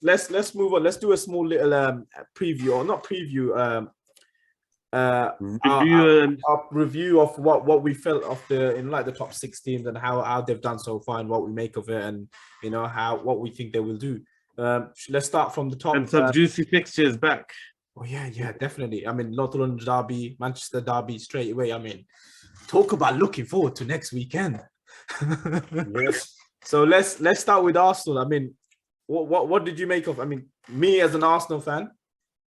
let's move on. Let's do a small little preview, or not preview. Our review of what we felt of the top 16 and how they've done so far and what we make of it, and what we think they will do. Let's start from the top. And some juicy fixtures back. Oh yeah, definitely. I mean, North London derby, Manchester derby straight away. I mean, talk about looking forward to next weekend. Yes. So let's start with Arsenal. I mean, what did you make of? I mean, me as an Arsenal fan,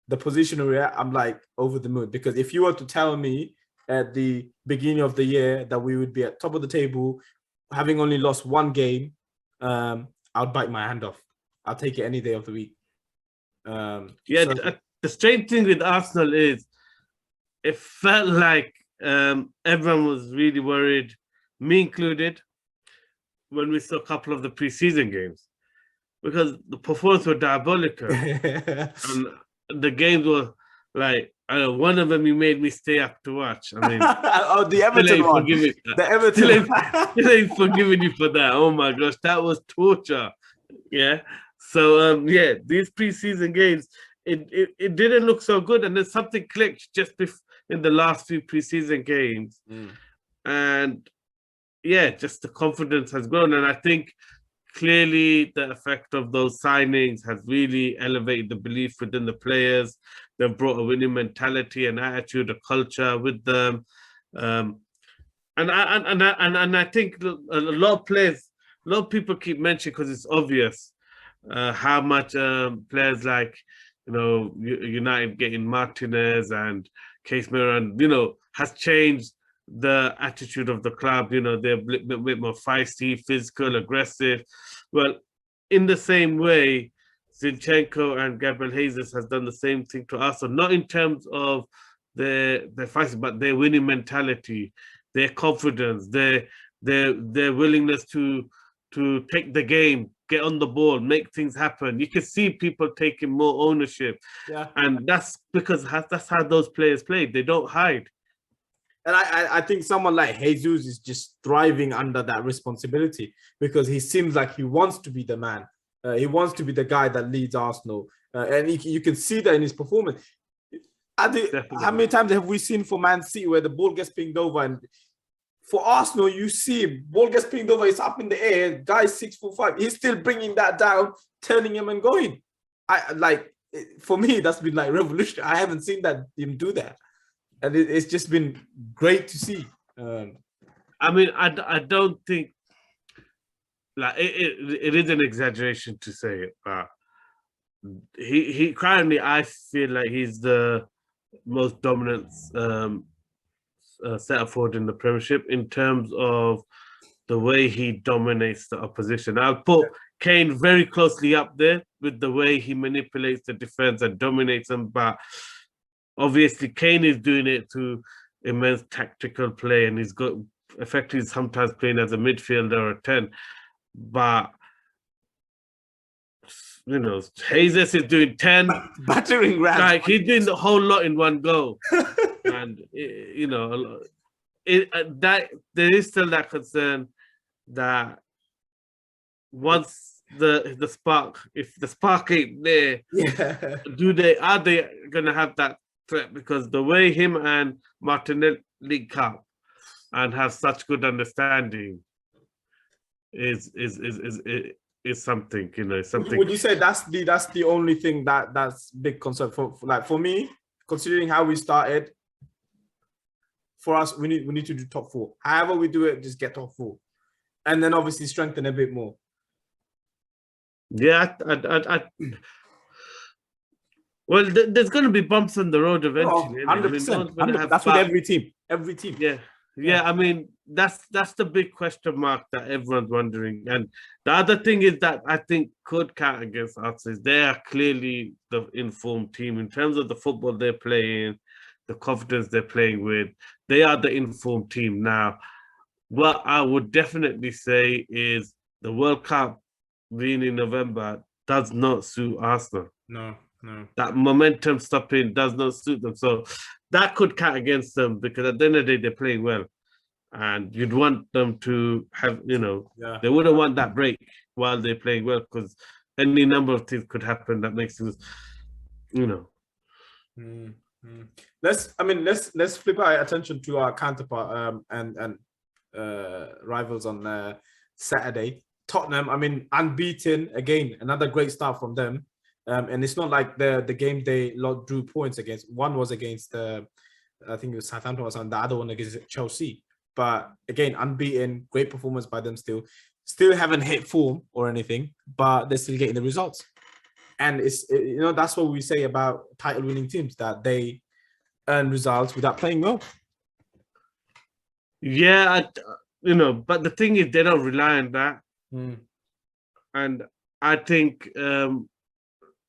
the position we're at, I'm like over the moon, because if you were to tell me at the beginning of the year that we would be at top of the table, having only lost one game, I'd bite my hand off. I'll take it any day of the week. The strange thing with Arsenal is it felt like everyone was really worried, me included, when we saw a couple of the preseason games, because the performances were diabolical. And the games were like, I don't know, one of them you made me stay up to watch. I mean, the Everton one. The Everton. Still ain't forgiving you for that. Oh my gosh, that was torture. Yeah. So these preseason games, it didn't look so good, and then something clicked just in the last few preseason games, and just the confidence has grown, and I think clearly the effect of those signings has really elevated the belief within the players. They've brought a winning mentality and attitude, a culture with them, and I think a lot of players, a lot of people keep mentioning, because it's obvious how much players like United getting Martinez and Case Miran, has changed the attitude of the club. They're a bit more feisty, physical, aggressive. Well, in the same way, Zinchenko and Gabriel Jesus has done the same thing to us. So not in terms of their feisty, but their winning mentality, their confidence, their willingness to take the game, get on the ball, make things happen. You can see people taking more ownership. Yeah. And that's because that's how those players play. They don't hide. And I think someone like Jesus is just thriving under that responsibility, because he seems like he wants to be the man. He wants to be the guy that leads Arsenal. And you can see that in his performance. How many times have we seen for Man City where the ball gets pinged over, and for Arsenal, you see ball gets pinged over, it's up in the air, guy's 6'5", he's still bringing that down, turning him and going. For me, that's been like revolutionary. I haven't seen him do that. And it's just been great to see. I mean, I don't think it is an exaggeration to say it, but he currently, I feel like he's the most dominant centre forward in the Premiership in terms of the way he dominates the opposition. I'll put Kane very closely up there with the way he manipulates the defense and dominates them, but obviously, Kane is doing it through immense tactical play, and he's got effectively sometimes playing as a midfielder or a 10. But Jesus is doing 10, battering rams. Like he's doing the whole lot in one go, and that there is still that concern that once the spark, if the spark ain't there, are they gonna have that threat? Because the way him and Martinelli link up and have such good understanding is something, something. Would you say that's the only thing that's big concern for me, considering how we started? For us, we need to do top 4. However we do it, just get top 4, and then obviously strengthen a bit more. Yeah, well, there's going to be bumps on the road eventually. 100%. That's with every team. Every team. Yeah. I mean, that's the big question mark that everyone's wondering. And the other thing is that I think could count against us is they are clearly the informed team in terms of the football they're playing, the confidence they're playing with. They are the informed team now. What I would definitely say is the World Cup being in November does not suit Arsenal. No. That momentum stopping does not suit them. So that could count against them, because at the end of the day, they're playing well. And you'd want them to have, they wouldn't want that break while they're playing well, because any number of things could happen that makes things, you know. Mm, mm. Let's flip our attention to our counterpart and rivals on Saturday. Tottenham, unbeaten again, another great start from them. And it's not like the game they drew points against. One was against I think it was Southampton or something. The other one against Chelsea. But again, unbeaten, great performance by them still. Still haven't hit form or anything, but they're still getting the results. And that's what we say about title-winning teams, that they earn results without playing well. Yeah, but the thing is, they don't rely on that. And I think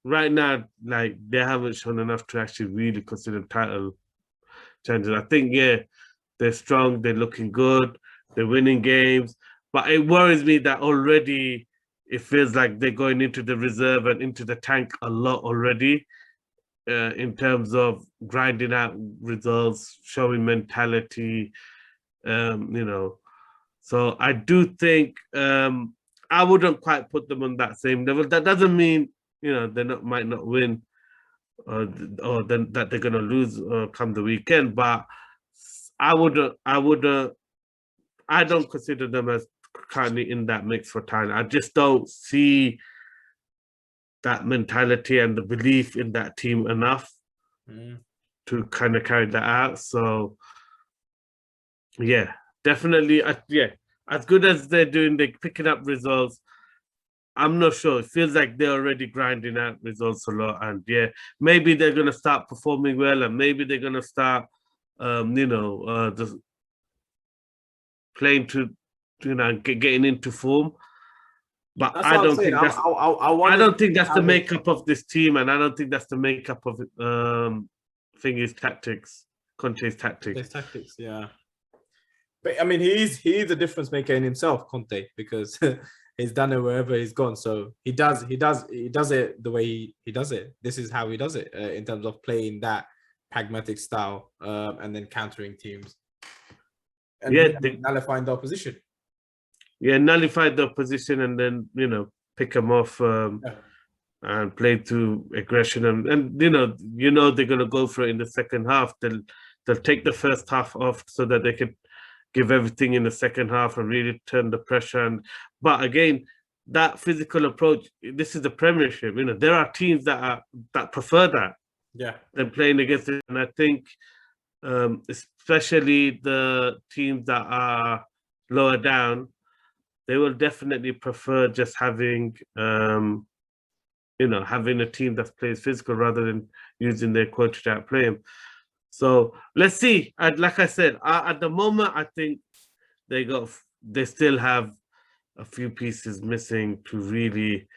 right now, like, they haven't shown enough to actually really consider title challenges. I think, yeah, they're strong, they're looking good, they're winning games, but it worries me that already it feels like they're going into the reserve and into the tank a lot already, in terms of grinding out results, showing mentality, So I do think I wouldn't quite put them on that same level. That doesn't mean they might not win, or then that they're gonna lose come the weekend. But I don't consider them as currently in that mix for time. I just don't see that mentality and the belief in that team enough to kind of carry that out. So yeah, definitely, as good as they're doing, they're picking up results. I'm not sure. It feels like they're already grinding out results a lot, and yeah, maybe they're gonna start performing well, and maybe they're gonna start, just playing to, getting into form. But That's I what I'm don't saying. think that's. I don't think that's the makeup of this team, and I don't think that's the makeup of Thingy's tactics, Conte's tactics. His tactics, yeah. But I mean, he is a difference maker in himself, Conte, because he's done it wherever he's gone. So he does it the way he does it. This is how he does it in terms of playing that pragmatic style, and then countering teams, and nullifying the opposition. Yeah, nullify the opposition, and then pick them off and play to aggression, and they're gonna go for it in the second half. They'll take the first half off so that they can give everything in the second half and really turn the pressure. But again, that physical approach, this is the Premiership. There are teams that prefer that. Yeah. Than playing against it. And I think especially the teams that are lower down, they will definitely prefer just having having a team that plays physical rather than using their quota to outplay them. So let's see. Like I said, at the moment, I think they still have a few pieces missing to really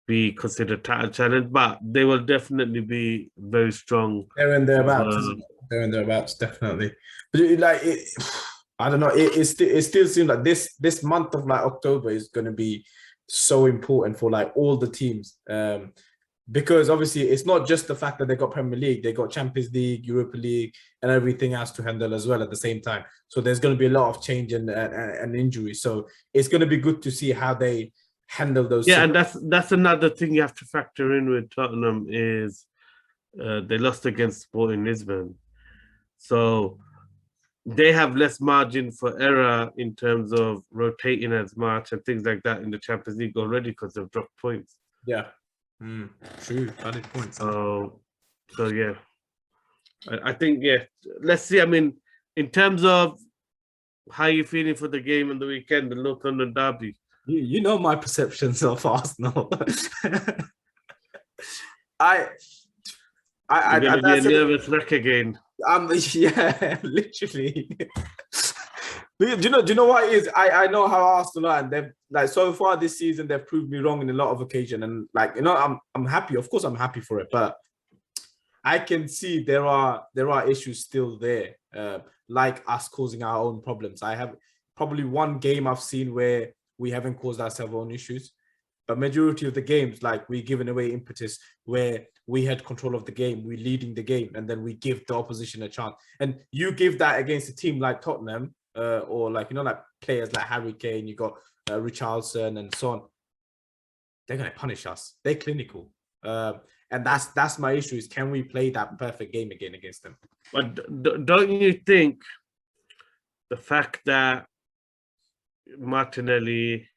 be considered title challenge, but they will definitely be very strong. They're in thereabouts, definitely. But I don't know. It still seems like this month of October is going to be so important for all the teams. Because obviously it's not just the fact that they got Premier League, they got Champions League, Europa League, and everything else to handle as well at the same time. So there's going to be a lot of change and injury. So it's going to be good to see how they handle those. Yeah, and that's another thing you have to factor in with Tottenham is they lost against Sporting Lisbon. So they have less margin for error in terms of rotating as much and things like that in the Champions League already because they've dropped points. Yeah. True. Valid point. So yeah, I think let's see. I mean, in terms of how you feeling for the game on the weekend, the North London derby. You know my perceptions of Arsenal. You're gonna be a nervous wreck again. Yeah, literally. But do you know what it is? I know how Arsenal are, and they've so far this season they've proved me wrong in a lot of occasions. And I'm happy. Of course, I'm happy for it. But I can see there are issues still there, like us causing our own problems. I have probably one game I've seen where we haven't caused ourselves own issues, but majority of the games, we're giving away impetus where we had control of the game, we're leading the game, and then we give the opposition a chance. And you give that against a team like Tottenham. Or players like Harry Kane, you got Richarlison and so on. they're going to punish us. They're clinical. And that's my issue is, can we play that perfect game again against them? But don't you think the fact that Martinelli,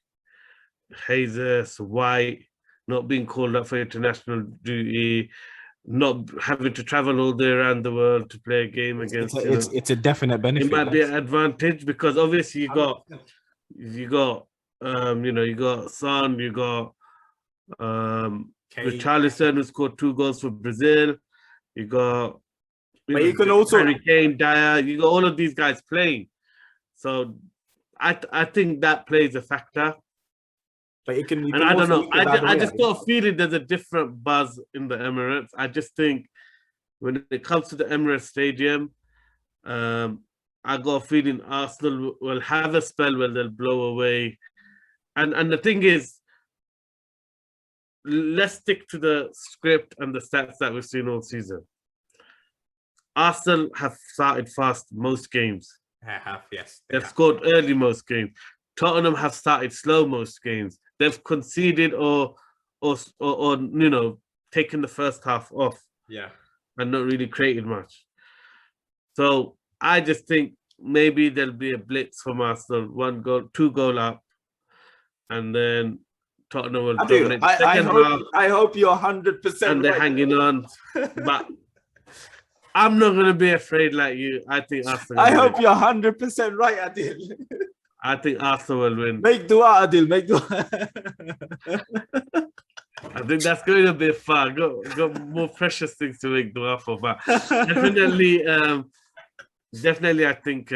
Jesus, White, not being called up for international duty, not having to travel all day around the world to play a game against, it's a definite benefit. It might be an advantage because obviously you got you got Son, you got Richarlison, who scored 2 goals for Brazil. You got you can also Harry Kane, Dyer. You got all of these guys playing. So I think that plays a factor. But you can I don't know. I just got a feeling there's a different buzz in the Emirates. I just think when it comes to the Emirates Stadium, I got a feeling Arsenal will have a spell where they'll blow away. And the thing is, let's stick to the script and the stats that we've seen all season. Arsenal have started fast most games. Yes. They've scored early most games. Tottenham have started slow most games. They've conceded or taken the first half off. Yeah. And not really created much. So I just think maybe there'll be a blitz from Arsenal, 2 goal up, and then Tottenham will dominate the second half. I hope you're 100% and they're hanging on. But I'm not going to be afraid like you. I think Arsenal I hope you're 100% right, Adil. I think Arsenal will win. Make dua, Adil. Make dua. I think that's going a bit far. Got more precious things to make dua for. But definitely, I think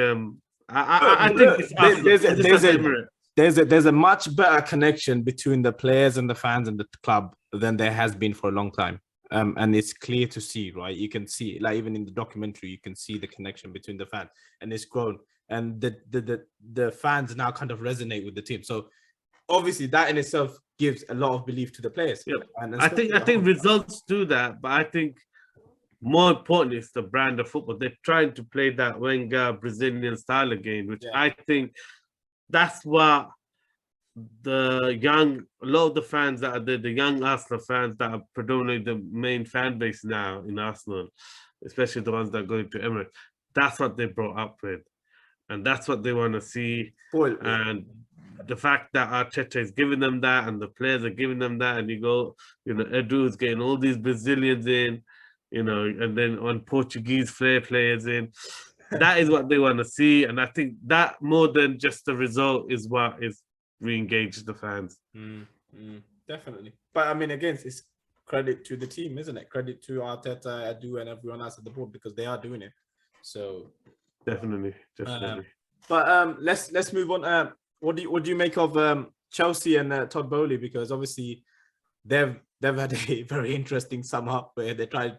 I think it's Arsenal. There's a much better connection between the players and the fans and the club than there has been for a long time. And it's clear to see, right? You can see, like even in the documentary, you can see the connection between the fans, and it's grown. And the fans now kind of resonate with the team. So obviously, that in itself gives a lot of belief to the players. Yep. And I think results do that, but I think more importantly, it's the brand of football. They're trying to play that Wenger Brazilian style again, which I think that's what a lot of the fans that are the young Arsenal fans that are predominantly the main fan base now in Arsenal, especially the ones that go into Emirates, that's what they brought up with. And that's what they want to see. And the fact that Arteta is giving them that and the players are giving them that, and Edu is getting all these Brazilians in, and then on Portuguese players in. That is what they want to see. And I think that more than just the result is what is re-engaged the fans. Definitely. But I mean, again, it's credit to the team, isn't it? Credit to Arteta, Edu, and everyone else at the board, because they are doing it. So definitely. But let's move on. What do you make of Chelsea and Todd Bowley? Because obviously they've had a very interesting summer where they tried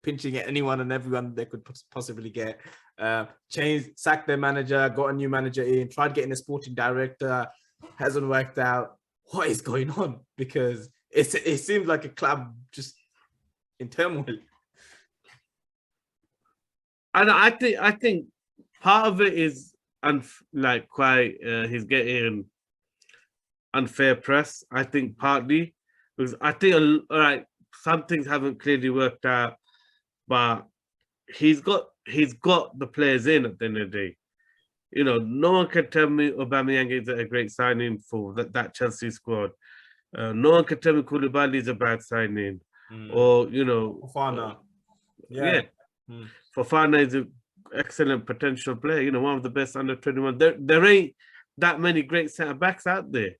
pinching at anyone and everyone they could possibly get. Sacked their manager, got a new manager in, tried getting a sporting director, hasn't worked out. What is going on? Because it seems like a club just in turmoil. And I think part of it is he's getting unfair press. I think partly because I think some things haven't clearly worked out, but he's got the players in at the end of the day. No one can tell me Aubameyang is a great signing for that Chelsea squad. No one can tell me Koulibaly is a bad signing, or Fofana. Fofana is an excellent potential player. One of the best under 21. There ain't that many great centre backs out there.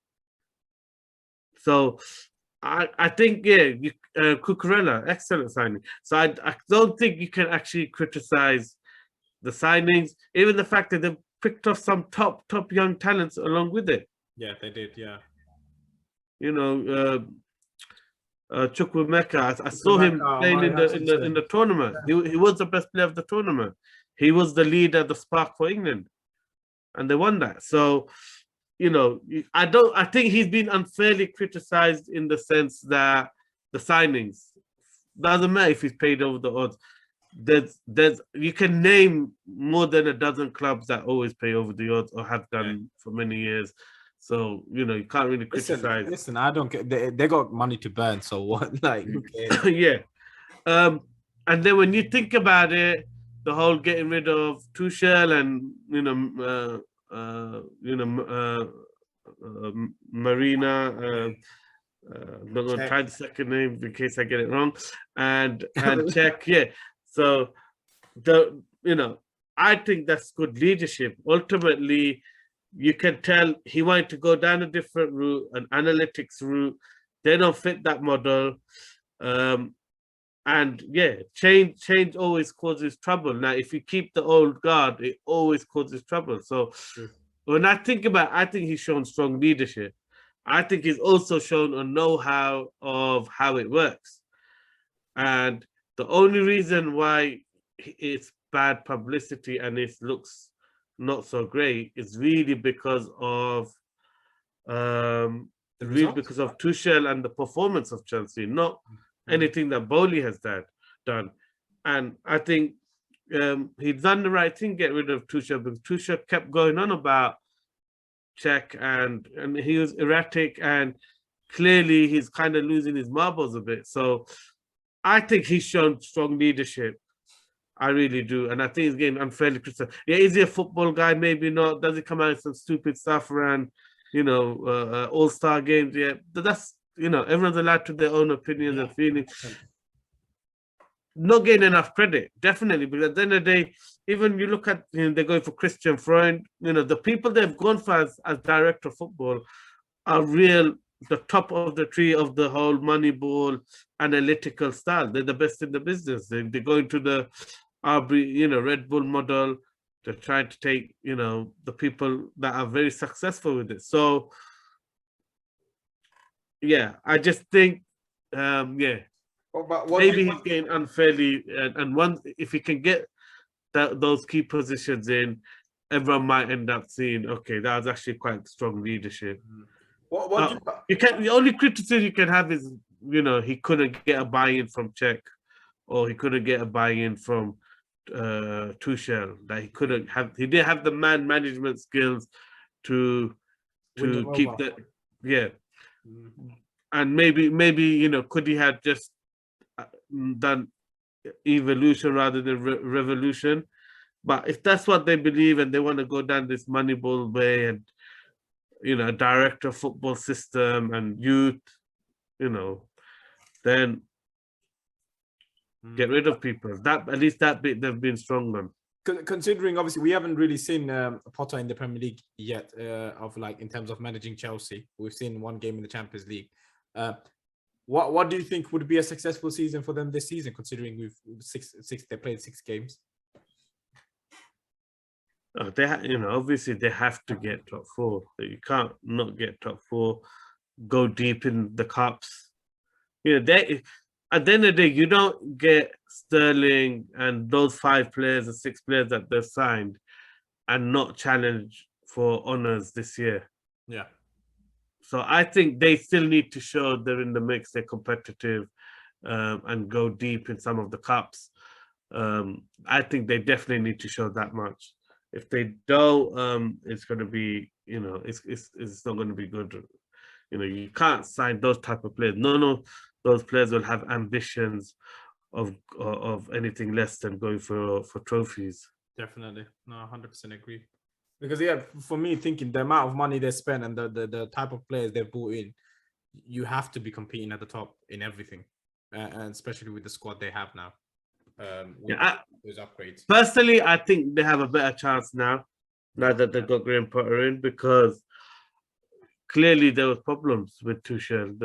So I think Cucurella, excellent signing. So I don't think you can actually criticize the signings, even the fact that they've picked off some top young talents along with it. Yeah, they did. Yeah. Chukwuemeka, I saw him playing in the tournament. He was the best player of the tournament. He was the leader, the spark for England, and they won that. So, I think he's been unfairly criticized in the sense that the signings doesn't matter if he's paid over the odds. There's you can name more than a dozen clubs that always pay over the odds or have done for many years. So you can't really criticize. Listen, I don't care. They got money to burn, so what? Like, who cares? Yeah. And then when you think about it, the whole getting rid of Tuchel and Marina. I'm not going to try the second name in case I get it wrong, and Czech. Yeah. So I think that's good leadership. Ultimately, you can tell he wanted to go down a different route, an analytics route. They don't fit that model. And yeah, change always causes trouble. Now, if you keep the old guard, it always causes trouble. So when I think about it, I think he's shown strong leadership. I think he's also shown a know-how of how it works. And the only reason why it's bad publicity and it looks not so great is really because of Tuchel and the performance of Chelsea, not anything that Bowley has done. And I think he's done the right thing, get rid of Tuchel, because Tuchel kept going on about Czech and he was erratic, and clearly he's kind of losing his marbles a bit. So I think he's shown strong leadership. I really do. And I think he's getting unfairly criticized. Yeah, is he a football guy? Maybe not. Does he come out with some stupid stuff around, all-star games? Yeah, that's, everyone's allowed to their own opinions and feelings. Not getting enough credit, definitely, because at the end of the day, even you look at they're going for Christian Freund, the people they've gone for as director of football are the top of the tree of the whole Moneyball analytical style. They're the best in the business. They're going to the Red Bull model. They're trying to take, the people that are very successful with it. So yeah, I just think, maybe he's getting unfairly, and if he can get those key positions in, everyone might end up seeing, okay, that was actually quite strong leadership. The only criticism you can have is, he couldn't get a buy-in from Czech, or he couldn't get a buy-in from Tuchel. That he didn't have the management skills to keep that. Yeah. And maybe could he have just done evolution rather than revolution? But if that's what they believe and they want to go down this Moneyball way and a director of football system and youth, then get rid of people. That, at least that bit they've been strong on. Considering obviously we haven't really seen Potter in the Premier League yet, in terms of managing Chelsea. We've seen one game in the Champions League. What do you think would be a successful season for them this season, considering they played 6 games? Obviously they have to get top 4. You can't not get top 4. Go deep in the cups. At the end of the day, you don't get Sterling and those 5 players or 6 players that they've signed and not challenge for honours this year. Yeah. So I think they still need to show they're in the mix, they're competitive, and go deep in some of the cups. I think they definitely need to show that much. If they don't, it's going to be, it's not going to be good. You can't sign those type of players. No, those players will have ambitions of anything less than going for trophies. Definitely, no, 100% agree. Because for me, thinking the amount of money they spend and the type of players they've brought in, you have to be competing at the top in everything, and especially with the squad they have now. Those upgrades. Personally, I think they have a better chance now that they've got Graham Potter in, because clearly there was problems with Tuchel.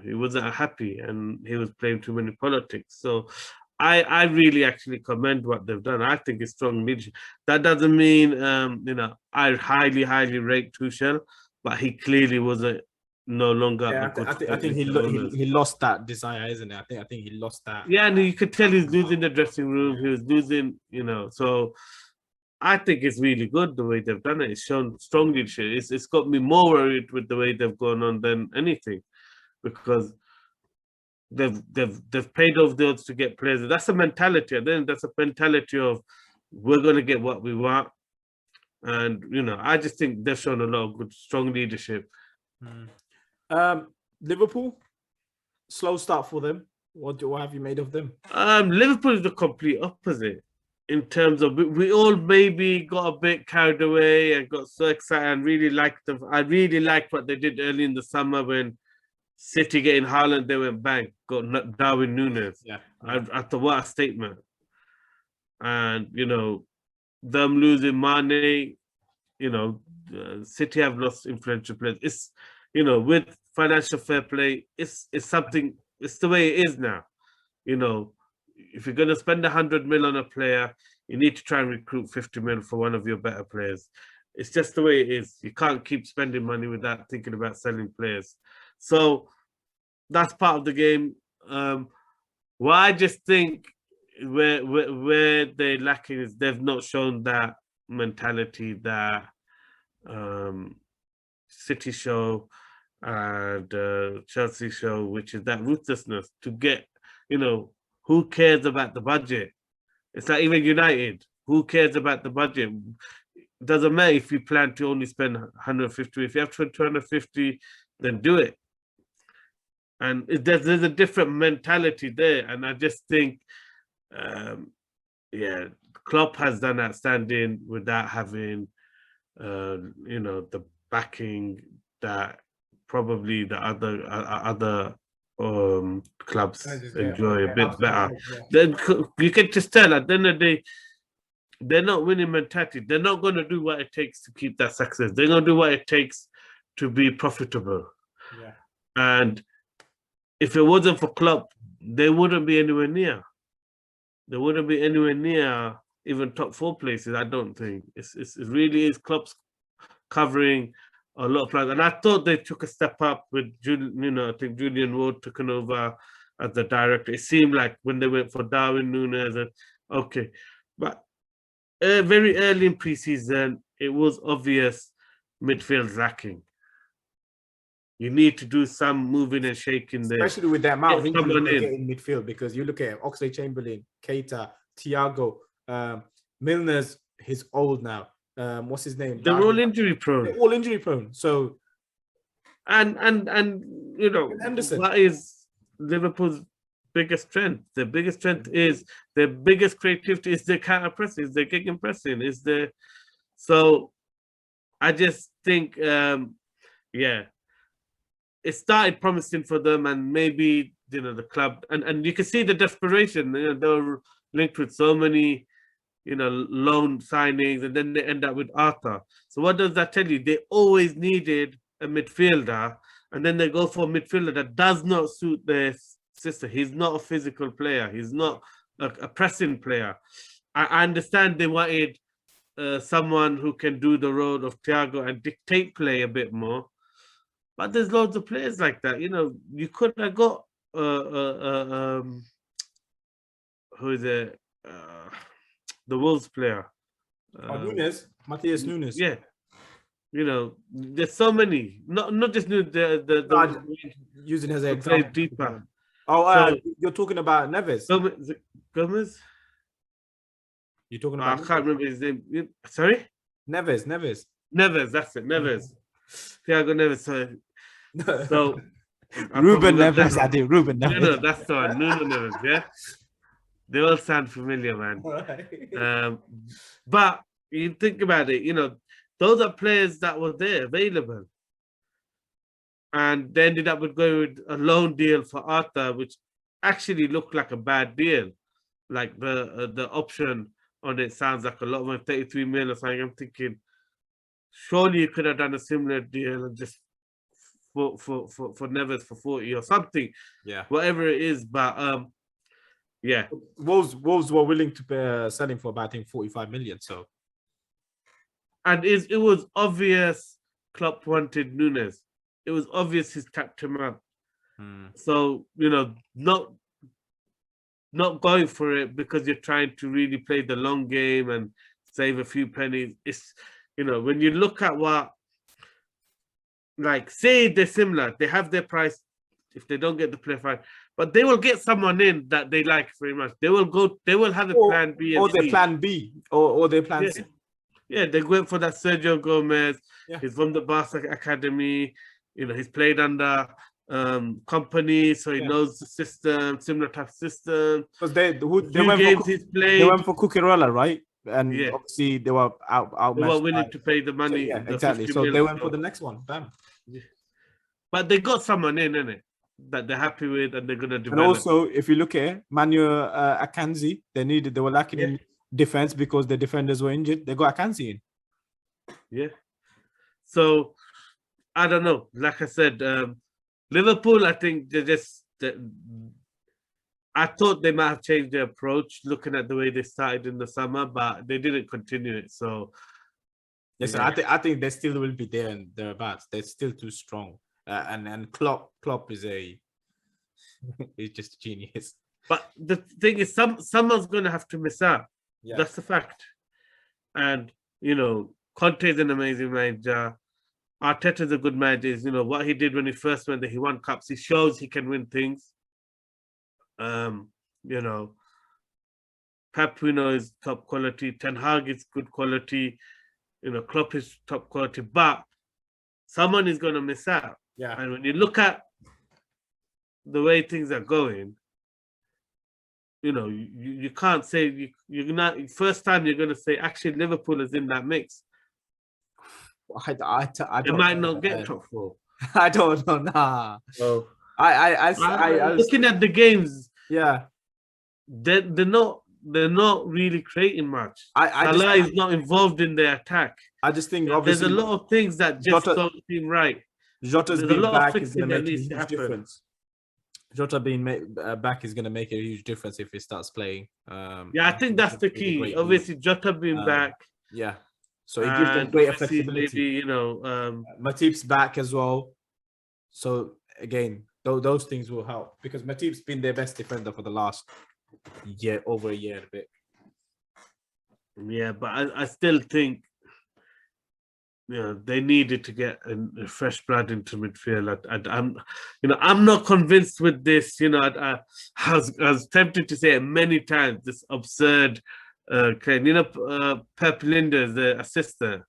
He wasn't happy and he was playing too many politics. So I really actually commend what they've done. I think it's strong leadership. That doesn't mean I highly rate Tuchel, but he clearly wasn't no longer. I think he lost that desire, isn't it? I think he lost that. Yeah, and you could tell he's losing the dressing room. He was losing, So I think it's really good the way they've done it. It's shown strong leadership. It's got me more worried with the way they've gone on than anything, because they've paid off deals to get players. That's a mentality. And then that's a mentality of, we're going to get what we want. And I just think they've shown a lot of good, strong leadership. Liverpool, slow start for them. What have you made of them? Liverpool is the complete opposite in terms of we all maybe got a bit carried away and got so excited and really liked them. I really liked what they did early in the summer when City getting Haaland, they went bang, got Darwin Núñez. Yeah. I thought, what a statement. And them losing Mane, City have lost influential players. It's with financial fair play, it's something. It's the way it is now. If you're going to spend 100 mil on a player, you need to try and recruit 50 mil for one of your better players. It's just the way it is. You can't keep spending money without thinking about selling players. So that's part of the game. What I just think where they're lacking is they've not shown that mentality that City show and Chelsea show, which is that ruthlessness to get, who cares about the budget? It's like even United, who cares about the budget? It doesn't matter if you plan to only spend 150. If you have 250, then do it. And there's a different mentality there. And I just think, Klopp has done outstanding without having, the backing that probably the other clubs enjoy a bit better. Then you can just tell at the end of the day, they're not winning mentality. They're not going to do what it takes to keep that success. They're going to do what it takes to be profitable. Yeah. And if it wasn't for Klopp, they wouldn't be anywhere near. They wouldn't be anywhere near even top 4 places. I don't think it really is Klopp's covering a lot of plans. And I thought they took a step up with I think Julian Ward taking over as the director. It seemed like when they went for Darwin Núñez, okay, but very early in pre-season, it was obvious midfield's lacking. You need to do some moving and shaking there. Especially with the amount of injuries they get in midfield, because you look at Oxlade-Chamberlain, Keita, Thiago, Milner's, he's old now. What's his name? They're all injury prone. They're all injury prone. So and Henderson. What is Liverpool's biggest strength? Their biggest strength is their biggest creativity is their counter pressing, is their kicking pressing, is their so I just think it started promising for them, and maybe the club and you can see the desperation. They were linked with so many loan signings, and then they end up with Arthur. So what does that tell you? They always needed a midfielder, and then they go for a midfielder that does not suit their system. He's not a physical player. He's not a pressing player. I understand they wanted someone who can do the role of Thiago and dictate play a bit more. But there's loads of players like that. You could have got who is it? The Wolves player. Núñez, Matheus Núñez. Yeah. There's so many. Not just the using his example. Play deeper. You're talking about Neves. Gomez? You're talking about I can't remember his name. Sorry? Neves, that's it. Neves. Thiago Neves. So Ruben Neves, I did. Ruben Neves. No, that's the one. Nuno Neves, yeah? They all sound familiar, man. Right. But you think about it, those are players that were there, available. And they ended up with going with a loan deal for Arthur, which actually looked like a bad deal. Like the option on it sounds like a lot of money, 33 million or something. I'm thinking, surely you could have done a similar deal and just for Neves for 40 or something. Yeah. Whatever it is, but yeah. Wolves were willing to sell him for about, I think, 45 million. So, and it was obvious Klopp wanted Núñez. It was obvious he's tapped him up. So not going for it because you're trying to really play the long game and save a few pennies. It's when you look at what, like, say they're similar, they have their price. If they don't get the player, fine, but they will get someone in that they like very much. They will have a plan B or their plan B or their plan C. Yeah, they went for that Sergio Gomez. Yeah. He's from the Barca Academy. He's played under company, so he knows the system, similar type of system. Because Few games he's they played. went for Cucurella, right? And Yeah. obviously they were They weren't outmatched. willing to pay the So, money, yeah, the exactly. 50 So mil. they went for the next one. Bam. But they got someone in, innit? That they're happy with and they're gonna And develop. also, if you look at Manuel Akanji, they were lacking in defense because the defenders were injured. They got Akanji in. Yeah. So I don't know. Like I said, Liverpool, I think I thought they might have changed their approach looking at the way they started in the summer, but they didn't continue it. So yes, yeah. I think they still will be there and thereabouts. They're still too strong. And Klopp is he's just a genius. But the thing is, someone's gonna have to miss out. Yeah. That's the fact. And Conte is an amazing manager. Arteta's a good manager. What he did when he first went there, he won cups. He shows he can win things. Pep, is top quality. Ten Hag is good quality. Klopp is top quality. But someone is going to miss out. Yeah. And when you look at the way things are going, you can't say you're not. First time you're going to say actually Liverpool is in that mix. I They might not get top 4. I don't know. Nah. So I looking at the games. Yeah. They're not really creating much. Salah is not involved in the attack. I just think there's a lot of things that just don't seem right. Jota's being back is going to make a huge difference. Jota being back is going to make a huge difference if he starts playing. I think that's the key. Obviously, Jota being back. Yeah. So it gives them greater flexibility. Maybe Matip's back as well. So again, those things will help because Matip's been their best defender for the last over a year and a bit. Yeah, but I still think they needed to get a fresh blood into midfield. I'm not convinced with this. I was tempted to say it many times. This absurd claim. Pep Linders, the assistant,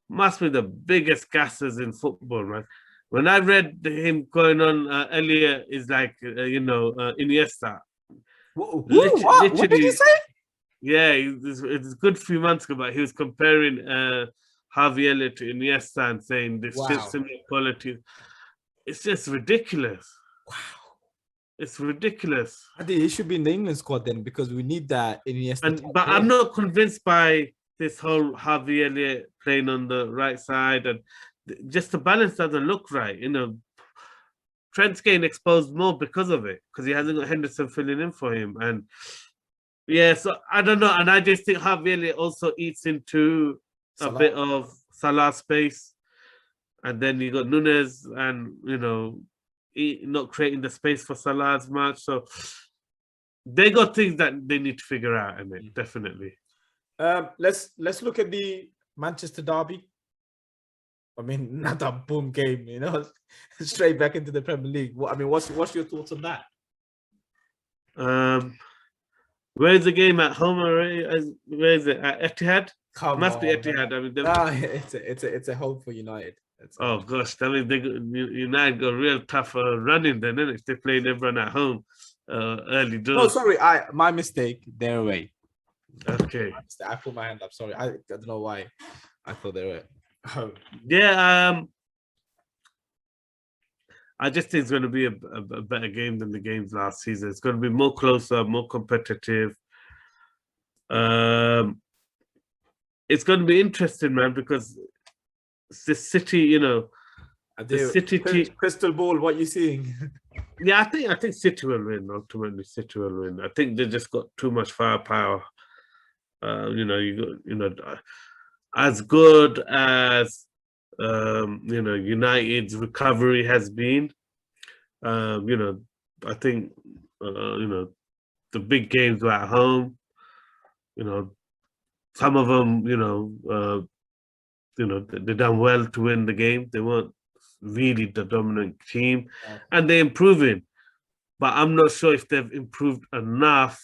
must be the biggest gassers in football, man. When I read him going on, Elliot is like Iniesta. What did you say? Yeah, it's a good few months ago, but he was comparing Javi Elliott to Iniesta and saying this similar qualities. It's just ridiculous. Wow. It's ridiculous. I think he should be in the England squad then because we need that Iniesta. But I'm not convinced by this whole Javi Elliott playing on the right side, and just the balance doesn't look right. Trent's getting exposed more because of it, because he hasn't got Henderson filling in for him. And so I don't know. And I just think Javi Elliott also eats into Salah. A bit of Salah space. And then you got Nunes and, not creating the space for Salah as much. So they got things that they need to figure out, I mean, definitely. Let's look at the Manchester derby. I mean, not a boom game, straight back into the Premier League. What's your thoughts on that? Where's the game at home? Where is it at Etihad? Must be Etihad. It's a home for United. Gosh, that means United got real tough running then, isn't it? If they're playing everyone at home early doors. No, sorry, my mistake. They're away. Okay. I put my hand up. Sorry, I don't know why. I thought they were. I just think it's going to be a better game than the games last season. It's going to be more closer, more competitive. It's going to be interesting, man, because the City, crystal ball. What you seeing? Yeah, I think City will win. Ultimately, City will win. I think they just got too much firepower. As good as United's recovery has been, I think the big games were at home. Some of them, they done well to win the game. They weren't really the dominant team, and they're improving. But I'm not sure if they've improved enough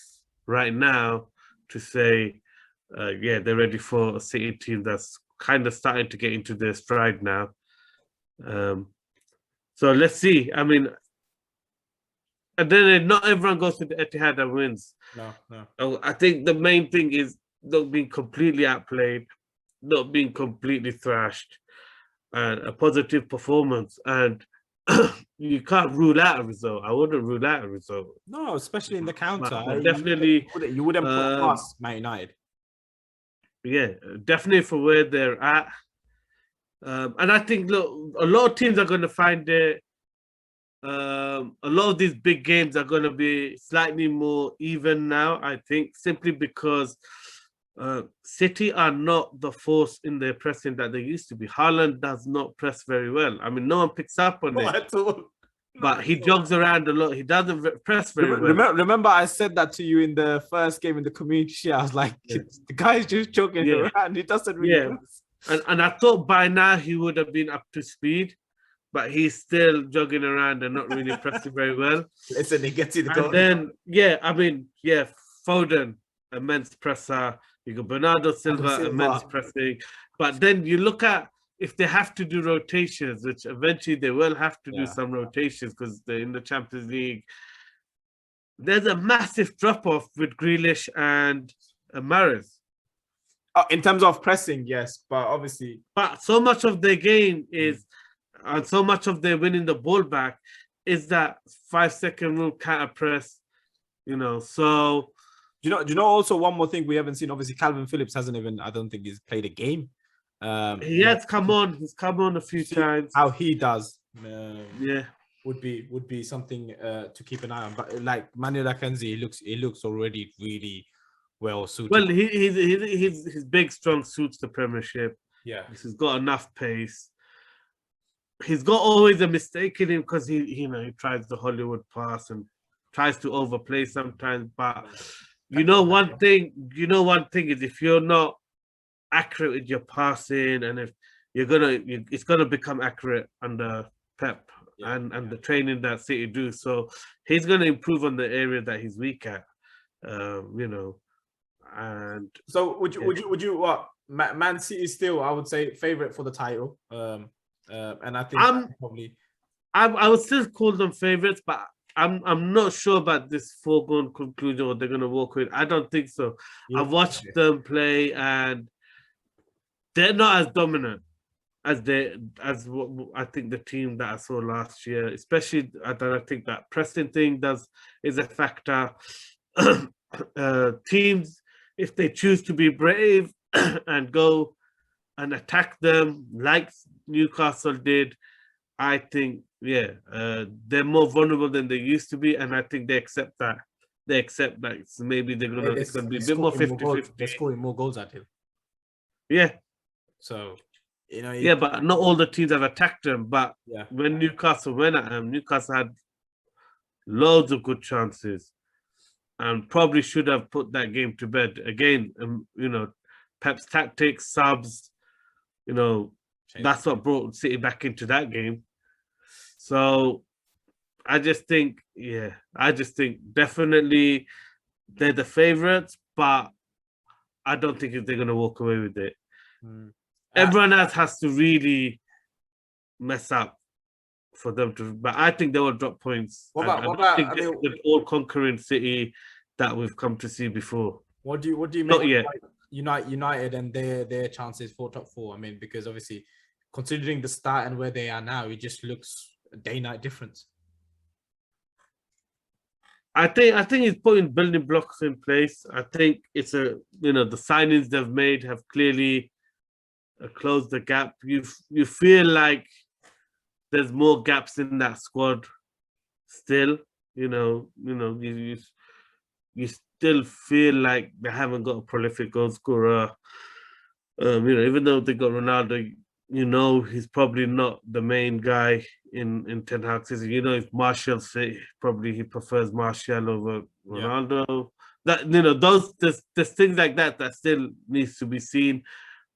right now to say yeah, they're ready for a City team that's kind of starting to get into their stride now. So let's see. I mean, and then not everyone goes to the Etihad and wins. No, no. So I think the main thing is not being completely outplayed, not being completely thrashed, and a positive performance. And you can't rule out a result. I wouldn't rule out a result. No, especially in the counter. But definitely, You wouldn't put past Man United. yeah, definitely for where they're at. And I think, look, a lot of teams are going to find it. A lot of these big games are going to be slightly more even now, I think, simply because City are not the force in their pressing that they used to be. Haaland does not press very well. I mean, no one picks up on Not it. at all. But he jogs around a lot. He doesn't press very well. Remember, I said that to you in the first game in the community shield. I was like, the guy's just jogging around. He doesn't really press. And I thought by now he would have been up to speed, but he's still jogging around and not really pressing very well. Listen, he gets in the goal. And then, Foden, immense presser. You got Bernardo Silva, immense pressing. But then you look at if they have to do rotations, which eventually they will have to do some rotations because they're in the Champions League. There's a massive drop-off with Grealish and Mahrez. In terms of pressing, yes, but obviously. But so much of their game is, and so much of their winning the ball back is that 5-second rule counter press, so. Do you know also one more thing we haven't seen? Obviously, Calvin Phillips hasn't even, I don't think he's played a game. He has come on. He's come on a few times. How he does, would be something to keep an eye on. But like Manuel Akanji, he looks already really well suited. Well, his big strong suits the Premiership. Yeah, he's got enough pace. He's got always a mistake in him because he tries the Hollywood pass and tries to overplay sometimes. But one thing is if you're not accurate with your passing, and if it's gonna become accurate under Pep and the training that City do. So he's gonna improve on the area that he's weak at, And so would you what Man City is still, I would say, favorite for the title, and I think probably I would still call them favorites, but I'm not sure about this foregone conclusion what they're gonna walk with. I don't think so. I've watched them play and they're not as dominant as what I think the team that I saw last year, especially. I think that pressing thing is a factor. Teams, if they choose to be brave and go and attack them like Newcastle did, I think they're more vulnerable than they used to be, and I think they accept that. They accept that maybe it's gonna be a bit more 50-50. They're scoring more goals at him. Yeah. So, but not all the teams have attacked them. But when Newcastle went at him, Newcastle had loads of good chances and probably should have put that game to bed. Again, Pep's tactics, subs, that's what brought City back into that game. So I just think definitely they're the favourites, but I don't think they're going to walk away with it. Everyone else has to really mess up for them to, but I think they will drop points. The all-conquering City that we've come to see before. What do you make United and their chances for top four? I mean, because obviously, considering the start and where they are now, it just looks a day-night difference. I think it's putting building blocks in place. I think it's the signings they've made have clearly closed the gap. You feel like there's more gaps in that squad still. You still feel like they haven't got a prolific goal scorer. Even though they got Ronaldo, he's probably not the main guy in Ten Hag's system. If Martial's fit, probably he prefers Martial over Ronaldo. That there's things like that still needs to be seen.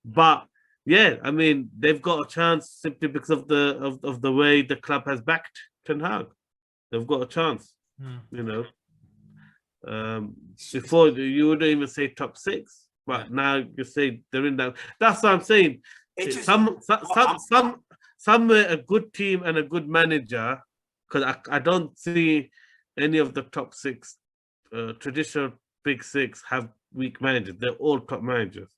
But I mean, they've got a chance simply because of the way the club has backed Ten Hag. They've got a chance. Before you wouldn't even say top 6. but now you say they're in that. That's what I'm saying. Just, Some a good team and a good manager, because I don't see any of the top six traditional big six have weak managers. They're all top managers.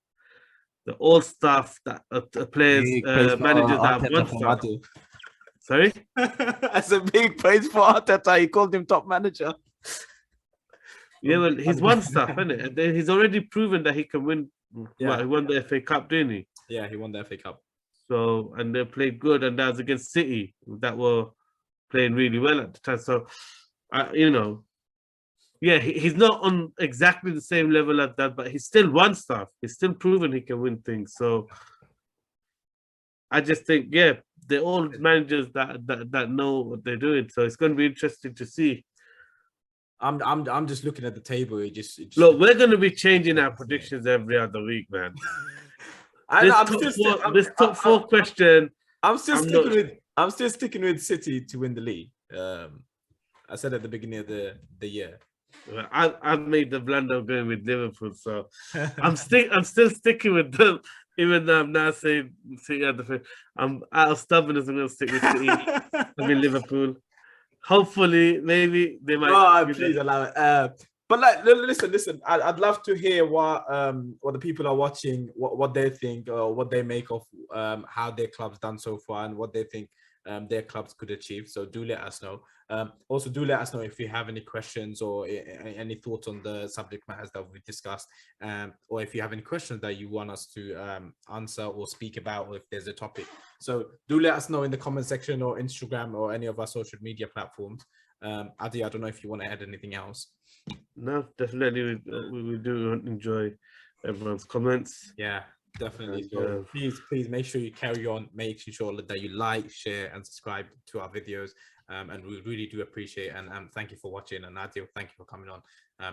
They're all staff that players, managers that have won stuff. Sorry? That's a big praise for Arteta. He called him top manager. Yeah, well, he's won stuff, isn't it? He's already proven that he can win. Yeah. Well, he won the FA Cup, didn't he? Yeah, he won the FA Cup. So, and they played good, and that was against City that were playing really well at the time. So, you know, yeah, he's not on exactly the same level as that, but he's still won stuff. He's still proven he can win things. So, I just think, yeah, they're all managers that know what they're doing. So it's going to be interesting to see. I'm just looking at the table. It just Look, we're going to be changing our predictions every other week, man. This top four question. I'm still sticking with City to win the league. I said at the beginning of the year. I've made the blunder of going with Liverpool, so I'm still sticking with them, even though I'm now saying City at the. I'm out of stubbornness. I'm going to stick with City. I mean Liverpool. Hopefully, maybe they might. Oh, please allow it. But like, listen. I'd love to hear what the people are watching, what they think, or what they make of how their club's done so far, and what they think their clubs could achieve. So do let us know. Also, do let us know if you have any questions or any thoughts on the subject matters that we discussed, or if you have any questions that you want us to answer or speak about, or if there's a topic. So do let us know in the comment section or Instagram or any of our social media platforms. Adi, I don't know if you want to add anything else. No, definitely we do enjoy everyone's comments. Yeah, definitely. So please make sure you carry on, make sure that you like, share, and subscribe to our videos. And we really do appreciate it. And thank you for watching. And Adil, thank you for coming on.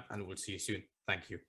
And we'll see you soon. Thank you.